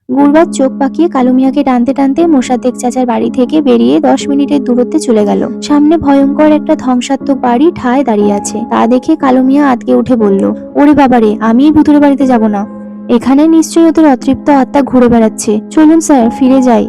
গুরবাজ চোখ পাকিয়ে কালু মিয়াকে টানতে টানতে মোসাদ্দেক চাচার বাড়ি থেকে বেরিয়ে 10 মিনিটের দূরত্বে চলে গেল। সামনে ভয়ঙ্কর একটা ধ্বংসাত্মক বাড়ি ঠায় দাঁড়িয়ে আছে। তা দেখে কালু মিয়া আঁতকে উঠে বলল, ওরে বাবারে, আমি এই ভুতুরে বাড়িতে যাব না। এখানে নিশ্চয়ই ওদের অতৃপ্ত আত্মা ঘুরে বেড়াচ্ছে। চলুন স্যার, ফিরে যাই।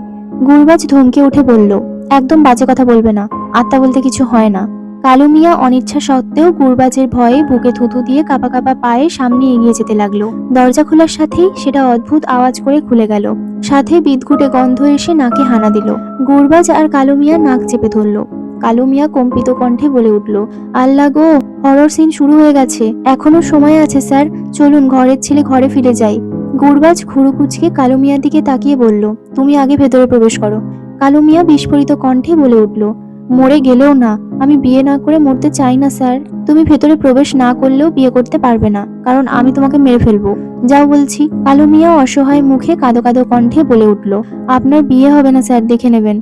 গুরবাজ ধমকে উঠে বলল, একদম বাজে কথা বলবে না, আত্মা বলতে কিছু হয় না। কালু মিয়া অনিচ্ছা সত্ত্বেও গুরবাজের ভয়ে বুকে থুতু দিয়ে কাঁপা কাঁপা পায়ে সামনে এগিয়ে যেতে লাগলো। দরজা খোলার সাথেই সেটা অদ্ভুত আওয়াজ করে খুলে গেল। সাথে বিদঘুটে গন্ধ এসে নাকে হানা দিল। গুরবাজ আর কালু মিয়া নাক চেপে ধরল। কালু মিয়া কম্পিত কণ্ঠে বলে উঠল, আল্লাহ গো, হরর সিন শুরু হয়ে গেছে। এখনো সময় আছে স্যার, চলুন ঘরের ছেলে ঘরে ফিরে যাই। গুরবাজ ঘুরু কুচকে কালু মিয়ার দিকে তাকিয়ে বলল, তুমি আগে ভেতরে প্রবেশ করো। কালু মিয়া বিস্ফোরিত কণ্ঠে বলে উঠল, মরে গেলেও না, আমি বিয়ে না করে মরতে চাই না স্যার। তুমি ভেতরে প্রবেশ না করলেও বিয়ে করতে পারবে না, কারণ আমি তোমাকে মেরে ফেলবো। যাও বলছি। কালু মিয়া অসহায় মুখে কাঁদো কাঁদো কণ্ঠে বলে উঠল, আপনার বিয়ে হবে না স্যার, দেখে নেবেন।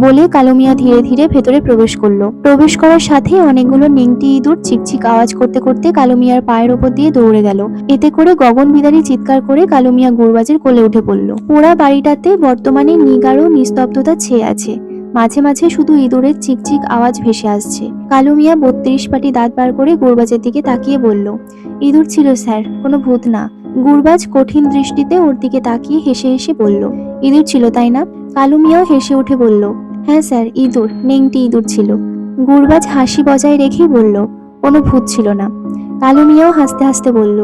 বলে কালু মিয়া ধীরে ধীরে ভেতরে প্রবেশ করলো। প্রবেশ করার সাথে অনেকগুলো নিংটি ইঁদুর চিকচিক আওয়াজ করতে করতে কালু মিয়ার পায়ের ওপর দিয়ে দৌড়ে গেল। এতে করে গগন বিদারী চিৎকার করে কালু মিয়া গুরবাজের কোলে উঠে পড়ল। পুরা বাড়িটাতে বর্তমানে নিগাড় নিস্তব্ধতা ছেয়ে আছে। মাঝে মাঝে শুধু ইঁদুরের চিকচিক আওয়াজ ভেসে আসছে। কালু মিয়া 32 পাটি দাঁত বার করে গুরবাজের দিকে তাকিয়ে বলল, ইঁদুর ছিল স্যার, কোনো ভূত না। গুরবাজ কঠিন দৃষ্টিতে ওর দিকে তাকিয়ে হেসে হেসে বলল, ইঁদুর ছিল তাই না? কালু মিয়াও হেসে উঠে বলল, হ্যাঁ স্যার, ইঁদুর, নেংটি ইঁদুর ছিল। গুরবাজ হাসি বজায় রেখেই বলল, কোনো ভূত ছিল না। কালু মিয়াও হাসতে হাসতে বলল,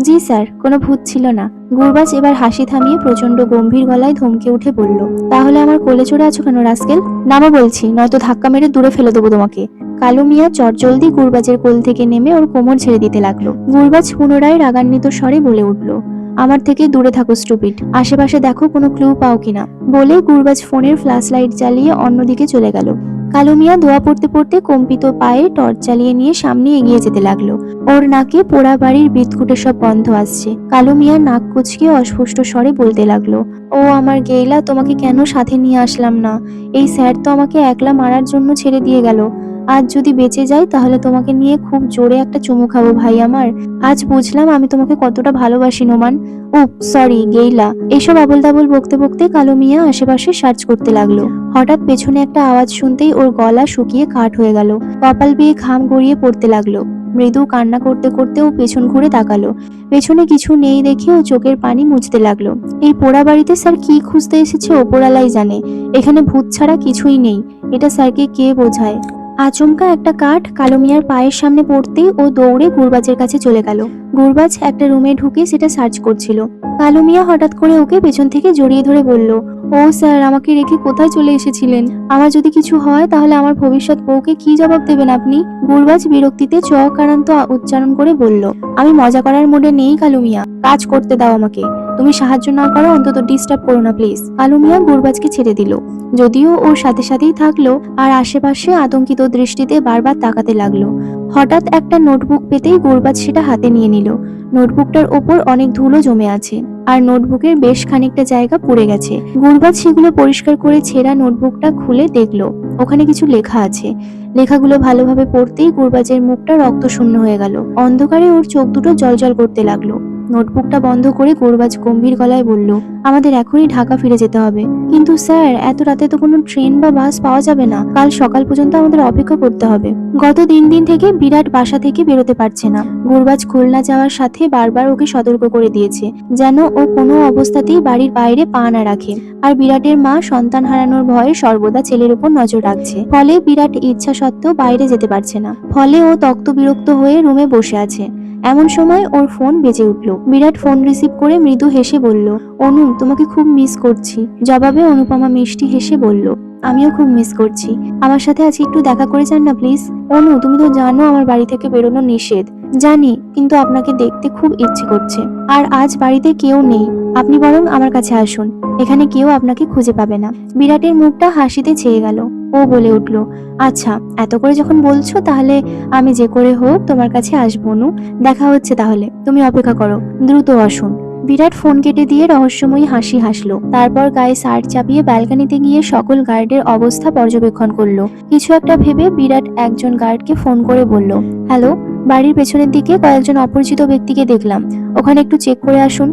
জি স্যার, কোনো ভূত ছিল না। গুরবাজ এবার হাসি থামিয়ে প্রচন্ড গম্ভীর গলায় ধমকে উঠে বলল, তাহলে আমার কোলে চড়ে আছো কেন রাস্কেল? নামো বলছি, নয়তো ধাক্কা মেরে দূরে ফেলে দেবো তোমাকে। কালু মিয়া চটজলদি গুরবাজের কোল থেকে নেমে ওর কোমর ছেড়ে দিতে লাগলো। গুরবাজ পুনরায় রাগান্বিত স্বরে বলে উঠল, আমার থেকে দূরে থাকো স্টুপিড, আশেপাশে দেখো কোনো ক্লু পাও কিনা। বলে গুরবাজ ফোনের ফ্ল্যাশ লাইট জ্বালিয়ে অন্যদিকে চলে গেল। কালু মিয়া দোয়া পড়তে পড়তে কম্পিত পায়ে টর্চ চালিয়ে নিয়ে সামনে এগিয়ে যেতে লাগলো। ওর নাকে পোড়া বাড়ির বিদঘুটে সব গন্ধ আসছে। কালু মিয়া নাক কুচকে অস্পষ্ট স্বরে বলতে লাগলো, ও আমার গেইলা, তোমাকে কেন সাথে নিয়ে আসলাম না? এই স্যার তো আমাকে একলা মারার জন্য ছেড়ে দিয়ে গেল। আজ যদি বেঁচে যাই তাহলে তোমাকে নিয়ে খুব জোরে একটা চুমু খাবো ভাই আমার। আজ বুঝলাম আমি তোমাকে কতটা ভালোবাসি নোমান। উপ সরি গেইলা। এসব আবল তাবল বকতে বকতে কালু মিয়া আশেপাশে সার্চ করতে লাগলো। হঠাৎ পেছনে একটা আওয়াজ শুনতেই ওর গলা শুকিয়ে কাঠ হয়ে গেল। কপাল বেয়ে ঘাম গড়িয়ে পড়তে লাগলো। মৃদু কান্না করতে করতে ও পেছন ঘুরে তাকালো। পেছনে কিছু নেই দেখে ও চোখের পানি মুছতে লাগলো। এই পোড়া বাড়িতে স্যার কি খুঁজতে এসেছে ওপরালাই জানে। এখানে ভূত ছাড়া কিছুই নেই, এটা স্যারকে কে বোঝায়। আচমকা একটা কাঠ কালু মিয়ার পায়ের সামনে পড়তেই ও দৌড়ে গুরবাজের কাছে চলে গেল। গুরবাজ একটা রুমে ঢুকে সেটা সার্চ করছিল। কালু মিয়া হঠাৎ করে ওকে পেছন থেকে জড়িয়ে ধরে বলল, ও স্যার, আমাকে রেখে কোথায় চলে এসেছিলেন? আমার যদি কিছু হয় তাহলে আমার ভবিষ্যৎ বউকে কি জবাব দেবেন আপনি? গুরবাজ বিরক্তিতে চকারান্ত উচ্চারণ করে বলল, আমি মজা করার মুডে নেই কালু মিয়া, কাজ করতে দাও আমাকে। তুমি সাহায্য না করো, অন্তত ডিস্টার্ব করো না প্লিজ। কালু মিয়া গুরবাজকে ছেড়ে দিল, যদিও ওর সাথে সাথেই থাকলো আর আশেপাশে আতঙ্কিত দৃষ্টিতে বারবার তাকাতে লাগলো। হঠাৎ একটা নোটবুক পেতেই গুরবাজ সেটা হাতে নিয়ে নিল। নোটবুকটার ওপর অনেক ধুলো জমে আছে আর নোটবুকের বেশ খানিকটা জায়গা পুড়ে গেছে। গুরবাজ সেগুলো পরিষ্কার করে ছেঁড়া নোটবুকটা খুলে দেখলো ওখানে কিছু লেখা আছে। লেখাগুলো ভালোভাবে পড়তেই গুরবাজের মুখটা রক্তশূন্য হয়ে গেল। অন্ধকারে ওর চোখ দুটো জ্বলজ্বল করতে লাগলো। নোটবুকটা বন্ধ করে গুরবাজ গম্ভীর গলায় বলল, আমাদের এখনই ঢাকা ফিরে যেতে হবে। কিন্তু স্যার, এত রাতে তো কোনো ট্রেন বা বাস পাওয়া যাবে না, কাল সকাল পর্যন্ত আমাদের অপেক্ষা করতে হবে। গত 3 দিন থেকে বিরাট বাসা থেকে বেরোতে পারছে না। গুরবাজ খুলনা যাওয়ার সাথে বারবার ওকে সতর্ক করে দিয়েছে যেন ও কোনো অবস্থাতেই বাড়ির বাইরে পা না রাখে। আর বিরাটের মা সন্তান হারানোর ভয়ে সর্বদা ছেলের উপর নজর রাখছে। ফলে বিরাট ইচ্ছা সত্ত্বেও বাইরে যেতে পারছে না। ফলে ও তক্ত বিরক্ত হয়ে রুমে বসে আছে। এমন সময় ওর ফোন বেজে উঠল। বিরাট ফোন রিসিভ করে মৃদু হেসে বলল, অনু, তোমাকে খুব মিস করছি। জবাবে অনুপমা মিষ্টি হেসে বলল, আমিও খুব মিস করছি। আমার সাথে আজকে একটু দেখা করে যান না প্লিজ। অনু, তুমি তো জানো আমার বাড়ি থেকে বেরোনো নিষেধ। জানি, কিন্তু আপনাকে দেখতে খুব ইচ্ছে করছে। আর আজ বাড়িতে কেউ নেই, আপনি বরং আমার কাছে আসুন, এখানে কেউ আপনাকে খুঁজে পাবে না। বিরাটের মুখটা হাসিতে ছেয়ে গেল। ও বলে উঠল, আচ্ছা, এত করে যখন বলছো তাহলে আমি যে করে হোক তোমার কাছে আসবো। অনু, দেখা হচ্ছে তাহলে, তুমি অপেক্ষা করো, দ্রুত আসুন। বিরাট ফোন কেটে দিয়ে রহস্যময়ী হাসি হাসলো। তারপর গায়ে শার্ট চাপিয়ে ব্যালকনিতে গিয়ে সকল গার্ডের অবস্থা পর্যবেক্ষণ করলো। কিছু একটা ভেবে বিরাট একজন গার্ডকে ফোন করে বলল, হ্যালো, বাড়ির পেছনের দিকে কয়েকজন অপরিচিত ব্যক্তিকে দেখলাম, ওখানে একটু চেক করে আসুন।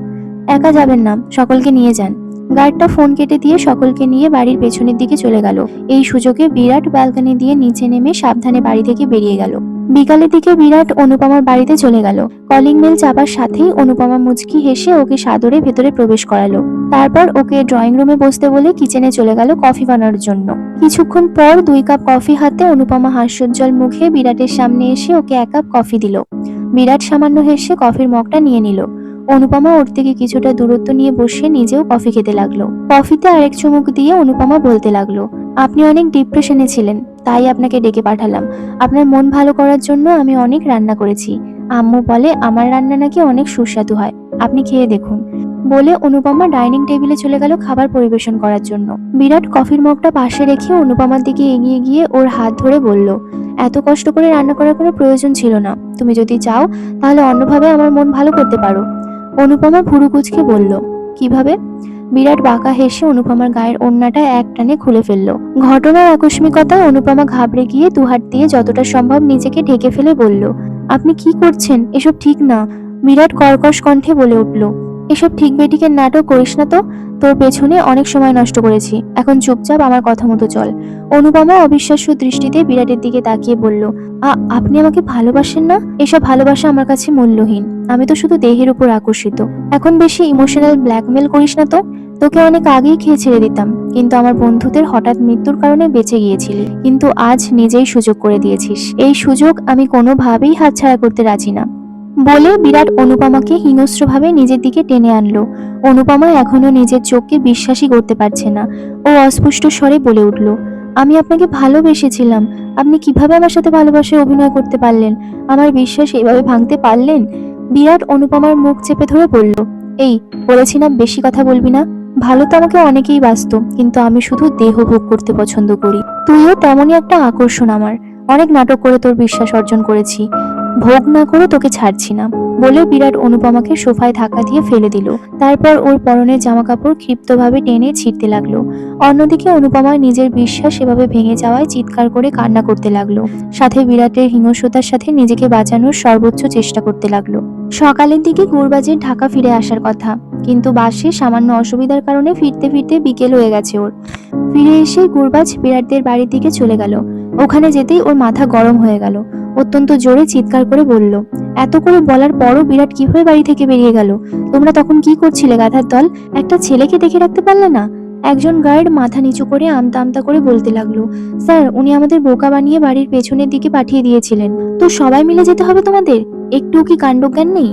একা যাবেন না, সকলকে নিয়ে যান। গার্ডটা ফোন কেটে দিয়ে সকলকে নিয়ে বাড়ির পেছনের দিকে চলে গেল। এই সুযোগে বিরাট ব্যালকনি দিয়ে নিচে নেমে সাবধানে বাড়ি থেকে বেরিয়ে গেল। বিকালের দিকে বিরাট অনুপমার বাড়িতে চলে গেল। কলিং বেল চাপার সাথেই অনুপমা মুচকি হেসে ওকে সাদরে ভেতরে প্রবেশ করালো। তারপর ওকে ড্রয়িং রুমে বসতে বলে কিচেনে চলে গেল কফি বানানোর জন্য। কিছুক্ষণ পর 2 কাপ কফি হাতে অনুপমা হাস্যোজ্জ্বল মুখে বিরাটের সামনে এসে ওকে 1 কাপ কফি দিল। বিরাট সামান্য হেসে কফির মগটা নিয়ে নিল। অনুপমা ওর থেকে কিছুটা দূরত্ব নিয়ে বসে নিজেও কফি খেতে লাগলো। কফিতে আরেক চুমুক দিয়ে অনুপমা বলতে লাগলো, আপনি অনেক ডিপ্রেশনে ছিলেন, তাই আপনাকে ডেকে পাঠালাম। আপনার মন ভালো করার জন্য আমি অনেক রান্না করেছি। আম্মু বলে আমার রান্না নাকি অনেক সুস্বাদু হয়, আপনি খেয়ে দেখুন। বলে অনুপমা ডাইনিং টেবিলে চলে গেল খাবার পরিবেশন করার জন্য। বিরাট কফির মগটা পাশে রেখে অনুপমার দিকে এগিয়ে গিয়ে ওর হাত ধরে বলল, এত কষ্ট করে রান্না করার কোনো প্রয়োজন ছিল না। তুমি যদি চাও তাহলে অন্যভাবে আমার মন ভালো করতে পারো। অনুপমা ভুরু কুঁচকে বলল, কিভাবে? বিরাট বাঁকা হেসে অনুপমার গায়ের ওড়নাটা এক টানে খুলে ফেলল। ঘটনার আকস্মিকতায় অনুপমা ঘাবড়ে গিয়ে দুহাত দিয়ে যতটা সম্ভব নিজেকে ঢেকে ফেলে বলল, আপনি কি করছেন? এসব ঠিক না। বিরাট কর্কশ কণ্ঠে বলে উঠল, এসব ঠিক বেঠিকের নাটক করিস না তো। তোর পেছনে অনেক সময় নষ্ট করেছি, এখন চুপচাপ আমার কথা মতো চল। অনুপমা অবিশ্বাস্য দৃষ্টিতে বিরাটের দিকে তাকিয়ে বলল, আপনি আমাকে ভালোবাসেন না? এসব ভালোবাসা আমার কাছে মূল্যহীন। আমি তো শুধু দেহের উপর আকর্ষিত। এখন বেশি ইমোশনাল ব্ল্যাকমেল করিস না তো। তোকে অনেক আগেই খেয়ে ছেড়ে দিতাম, কিন্তু আমার বন্ধুদের হঠাৎ মৃত্যুর কারণে বেঁচে গিয়েছিলি, কিন্তু আজ নিজেই সুযোগ করে দিয়েছিস। এই সুযোগ আমি কোনোভাবেই হাতছাড়া করতে রাজি না। বলে বিরাট অনুপমাকে হিংস্রভাবে নিজের দিকে টেনে আনলো। অনুপমা এখনো নিজের চোখকে বিশ্বাসই করতে পারছে না। ও অস্পষ্ট স্বরে বলে উঠল, আমি আপনাকে ভালোবেসেছিলাম। আপনি কিভাবে আমার সাথে ভালোবাসায় অভিনয় করতে পারলেন? আমার বিশ্বাস এইভাবে ভাঙতে পারলেন? বিরাট অনুপমার মুখ চেপে ধরে বলল, এই বলেছি না বেশি কথা বলবি না। ভালো তো আমাকে অনেকেই বাসতো, কিন্তু আমি শুধু দেহ ভোগ করতে পছন্দ করি। তুইও তেমনই একটা আকর্ষণ আমার। অনেক নাটক করে তোর বিশ্বাস অর্জন করেছি, ভোগ না করে তোকে ছাড়ছি না। বলে বিরাট অনুপমাকে সোফায় ধাক্কা দিয়ে ফেলে দিল। তারপর ওর পরনের জামা কাপড় ক্ষিপ্তভাবে টেনে ছিঁড়তে লাগলো। অন্যদিকে অনুপমা নিজের বিশ্বাস এভাবে ভেঙে যাওয়ায় চিৎকার করে কান্না করতে লাগলো। সাথে বিরাটের হিংস্রতার সাথে নিজেকে বাঁচানোর সর্বোচ্চ চেষ্টা করতে লাগলো। সকালের দিকে গুরবাজের ঢাকা ফিরে আসার কথা, কিন্তু বাসে সামান্য অসুবিধার কারণে ফিরতে ফিরতে বিকেল হয়ে গেছে ওর। ফিরে এসে গুরবাজ বিরাটদের বাড়ির দিকে চলে গেল। ওখানে যেতেই ওর মাথা গরম হয়ে গেল। অত্যন্ত জোরে চিৎকার করে বলল, এত করে বলার পরও বিরাট কিভাবে বাড়ি থেকে বেরিয়ে গেল? তোমরা তখন কি করছিলে গাধার দল? একটা ছেলেকে দেখে রাখতে পারলে না? একজন গার্ড মাথা নিচু করে আমতা আমতা করে বলতে লাগলো, স্যার উনি আমাদের বোকা বানিয়ে বাড়ির পেছনের দিকে পাঠিয়ে দিয়েছিলেন। তো সবাই মিলে যেতে হবে তোমাদের? একটু কি কাণ্ডজ্ঞান নেই?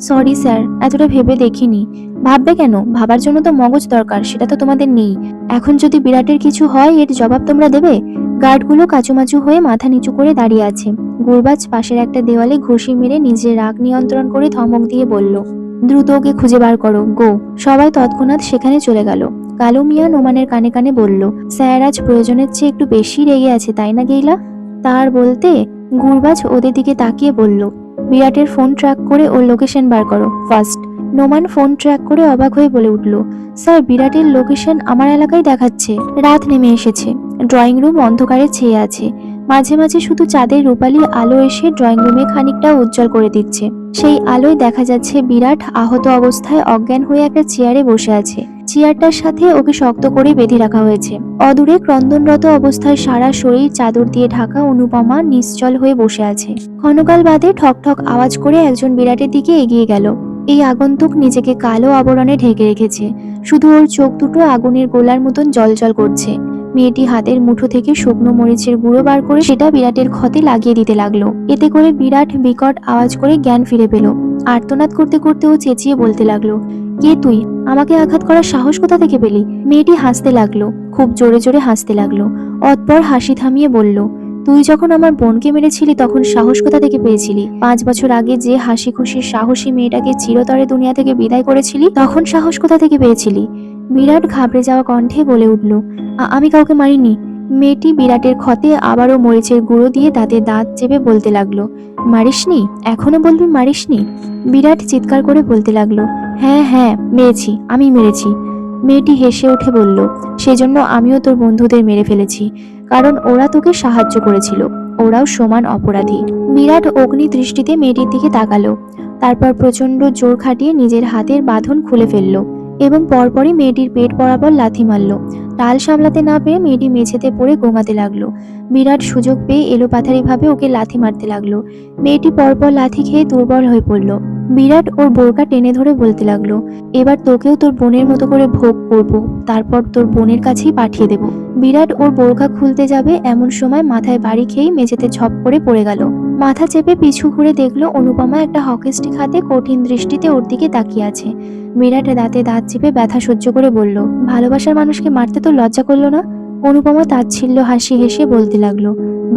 সরি স্যার, এতটা ভেবে দেখিনি। ভাববে কেন? ভাবার জন্য তো মগজ দরকার, সেটা তো তোমাদের নেই। এখন যদি বিরাটের কিছু হয় এর জবাব তোমরা দেবে? গার্ডগুলো কাচুমাচু হয়ে মাথা নিচু করে দাঁড়িয়ে আছে। গুরবাজ পাশের একটা দেওয়ালে ঘুষি মেরে নিজের রাগ নিয়ন্ত্রণ করে ধমক দিয়ে বলল, দ্রুত ওকে খুঁজে বার করো, গো। সবাই তৎক্ষণাৎ সেখানে চলে গেল। কালু মিয়া নোমানের কানে কানে বলল, স্যার আজ প্রয়োজনের চেয়ে একটু বেশি রেগে আছে, তাই না গেইলা? তার বলতে গুরবাজ ওদের দিকে তাকিয়ে বলল, বিরাটের ফোন ট্র্যাক করে ওর লোকেশন বার করো ফার্স্ট। নোমান ফোন ট্র্যাক করে অবাক হয়ে বলে উঠল, স্যার বিরাটের লোকেশন আমার এলাকায় দেখাচ্ছে। রাত নেমে এসেছে, ড্রয়িং রুম অন্ধকারে ছেয়ে আছে। মাঝে মাঝে শুধু চাঁদের রূপালী আলো এসে ড্রয়িং রুমে খানিকটা উজ্জ্বল করে দিচ্ছে। সেই আলোয় দেখা যাচ্ছে বিরাট আহত অবস্থায় অজ্ঞান হয়ে একটা চেয়ারে বসে আছে। চেয়ারটার সাথে ওকে শক্ত করে বেঁধে রাখা হয়েছে। অদূরে ক্রন্দনরত অবস্থায় সারা শরীর চাদর দিয়ে ঢাকা অনুপমা নিশ্চল হয়ে বসে আছে। ক্ষণকাল বাদে ঠক ঠক আওয়াজ করে একজন বিরাটের দিকে এগিয়ে গেল। এই আগন্তুক নিজেকে কালো আবরণে ঢেকে রেখেছে, শুধু ওর চোখ দুটো আগুনের গোলার মতন জ্বলজ্বল করছে। মেয়েটি হাতের মুঠো থেকে শুকনো মরিচের গুঁড়ো বার করে সেটা বিরাটের ক্ষতে লাগিয়ে দিতে লাগলো। এতে করে বিরাট বিকট আওয়াজ করে জ্ঞান ফিরে পেল। আর্তনাদ করতে করতে ও চেঁচিয়ে বলতে লাগলো, কে তুই? আমাকে আঘাত করার সাহস কোথা থেকে পেলি? মেয়েটি হাসতে লাগলো, খুব জোরে জোরে হাসতে লাগলো। অতঃপর হাসি থামিয়ে বলল, তুই যখন আমার বোনকে মেরেছিলি তখন সাহস কোথা থেকে পেয়েছিলি? 5 বছর আগে যে হাসি খুশির সাহসী মেয়েটাকে চিরতরে দুনিয়া থেকে বিদায় করেছিলি তখন সাহস কোথা থেকে পেয়েছিলি? বিরাট ঘাবড়ে যাওয়া কণ্ঠে বলে উঠল, আমি কাউকে মারিনি। মেয়েটি বিরাটের ক্ষতে আবারও মরিচের গুঁড়ো দিয়ে দাঁতে দাঁত চেপে বলতে লাগলো, মারিসনি? এখনো বলবি মারিসনি? বিরাট চিৎকার করে বলতে লাগলো, হ্যাঁ হ্যাঁ মেরেছি, আমি মেরেছি। মেয়েটি হেসে উঠে বলল, সেজন্য আমিও তোর বন্ধুদের মেরে ফেলেছি, কারণ ওরা তোকে সাহায্য করেছিল। ওরাও সমান অপরাধী। বিরাট অগ্নি দৃষ্টিতে মেয়েটির দিকে তাকালো, তারপর প্রচন্ড জোর খাটিয়ে নিজের হাতের বাঁধন খুলে ফেলল। এবং পরপরই মেয়েটির পেট বরাবর লাথি মারল। টাল সামলাতে না পেরে মেয়েটি মেঝেতে পড়ে গোঙাতে লাগলো। বিরাট সুযোগ পেয়ে এলোপাথারিভাবে ওকে লাথি মারতে লাগলো। মেয়েটি পরপর লাথি খেয়ে দুর্বল হয়ে পড়ল। বিরাট ওর বোরকা টেনে ধরে বলতে লাগলো, এবার তোকেও তোর বোনের মতো করে ভোগ করবো, তারপর তোর বোনের কাছেই পাঠিয়ে দেব। বিরাট ওর বোরকা খুলতে যাবে এমন সময় মাথায় বাড়ি খেয়েই মেঝেতে ঝপ করে পড়ে গেল। মাথা চেপে পিছু ঘুরে দেখলো অনুপমা একটা হকি স্টিক হাতে কঠিন দৃষ্টিতে ওর দিকে তাকিয়ে আছে। বিরাট দাঁতে দাঁত চেপে ব্যথা সহ্য করে বলল, ভালোবাসার মানুষকে মারতে তো লজ্জা করলো না? অনুপমা তাচ্ছিল্য হাসি হেসে বলতে লাগলো,